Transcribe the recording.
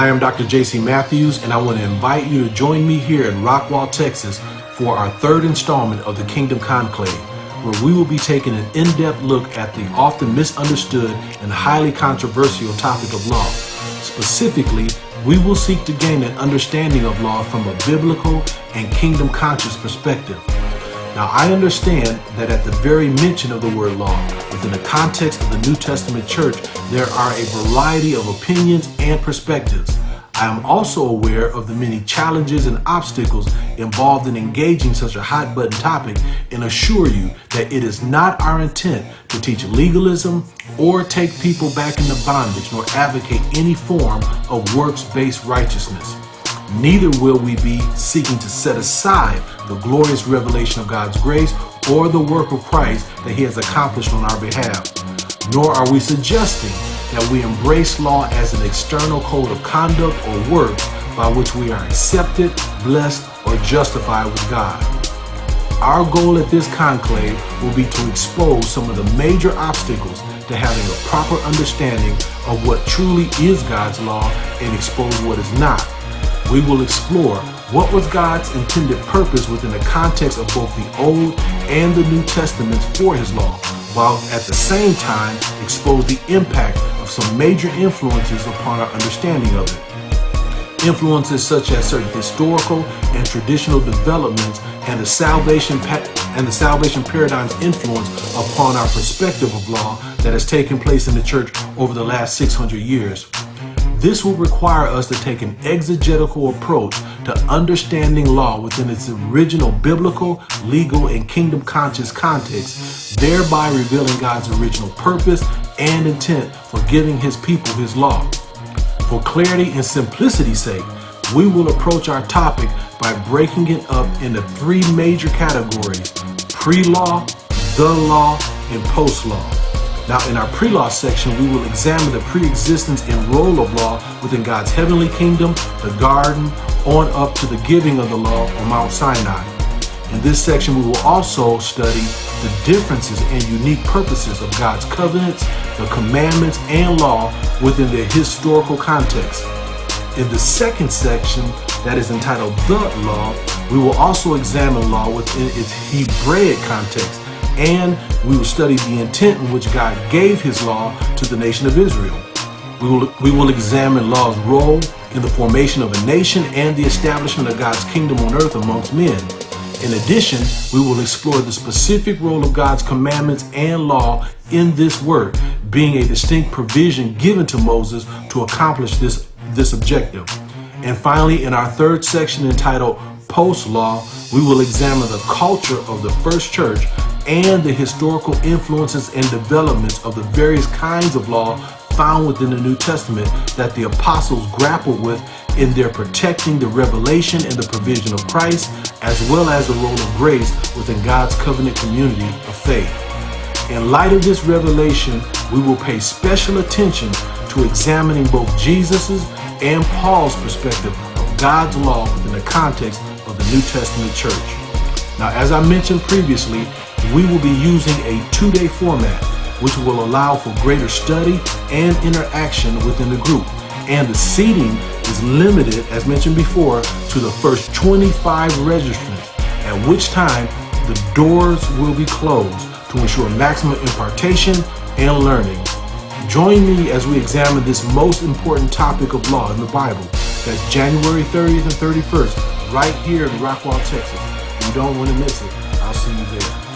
Hi, I'm Dr. J.C. Matthews, and I want to invite you to join me here in Rockwall, Texas, for our third installment of the Kingdom Conclave, where we will be taking an in-depth look at the often misunderstood and highly controversial topic of law. Specifically, we will seek to gain an understanding of law from a biblical and kingdom-conscious perspective. Now, I understand that at the very mention of the word law, within the context of the New Testament church, there are a variety of opinions and perspectives. I am also aware of the many challenges and obstacles involved in engaging such a hot-button topic, and assure you that it is not our intent to teach legalism or take people back into bondage, nor advocate any form of works-based righteousness. Neither will we be seeking to set aside the glorious revelation of God's grace or the work of Christ that He has accomplished on our behalf. Nor are we suggesting that we embrace law as an external code of conduct or works by which we are accepted, blessed, or justified with God. Our goal at this conclave will be to expose some of the major obstacles to having a proper understanding of what truly is God's law and expose what is not. We will explore what was God's intended purpose within the context of both the Old and the New Testaments for His law, while at the same time expose the impact of some major influences upon our understanding of it. Influences such as certain historical and traditional developments and the salvation paradigm's influence upon our perspective of law that has taken place in the church over the last 600 years. This will require us to take an exegetical approach to understanding law within its original biblical, legal, and kingdom-conscious context, thereby revealing God's original purpose and intent for giving His people His law. For clarity and simplicity's sake, we will approach our topic by breaking it up into three major categories: pre-law, the law, and post-law. Now, in our pre-law section, we will examine the pre-existence and role of law within God's heavenly kingdom, the garden, on up to the giving of the law on Mount Sinai. In this section, we will also study the differences and unique purposes of God's covenants, the commandments, and law within their historical context. In the second section, that is entitled The Law, we will also examine law within its Hebraic context, and we will study the intent in which God gave His law to the nation of Israel. We will examine law's role in the formation of a nation and the establishment of God's kingdom on earth amongst men. In addition, we will explore the specific role of God's commandments and law in this work, being a distinct provision given to Moses to accomplish this objective. And finally, in our third section entitled Post-Law, we will examine the culture of the first church and the historical influences and developments of the various kinds of law found within the New Testament that the apostles grappled with in their protecting the revelation and the provision of Christ, as well as the role of grace within God's covenant community of faith. In light of this revelation, we will pay special attention to examining both Jesus's and Paul's perspective of God's law within the context of the New Testament church. Now, as I mentioned previously, we will be using a 2-day format, which will allow for greater study and interaction within the group. And the seating is limited, as mentioned before, to the first 25 registrants, at which time the doors will be closed to ensure maximum impartation and learning. Join me as we examine this most important topic of law in the Bible. That's January 30th and 31st, right here in Rockwall, Texas. You don't want to miss it. I'll see you there.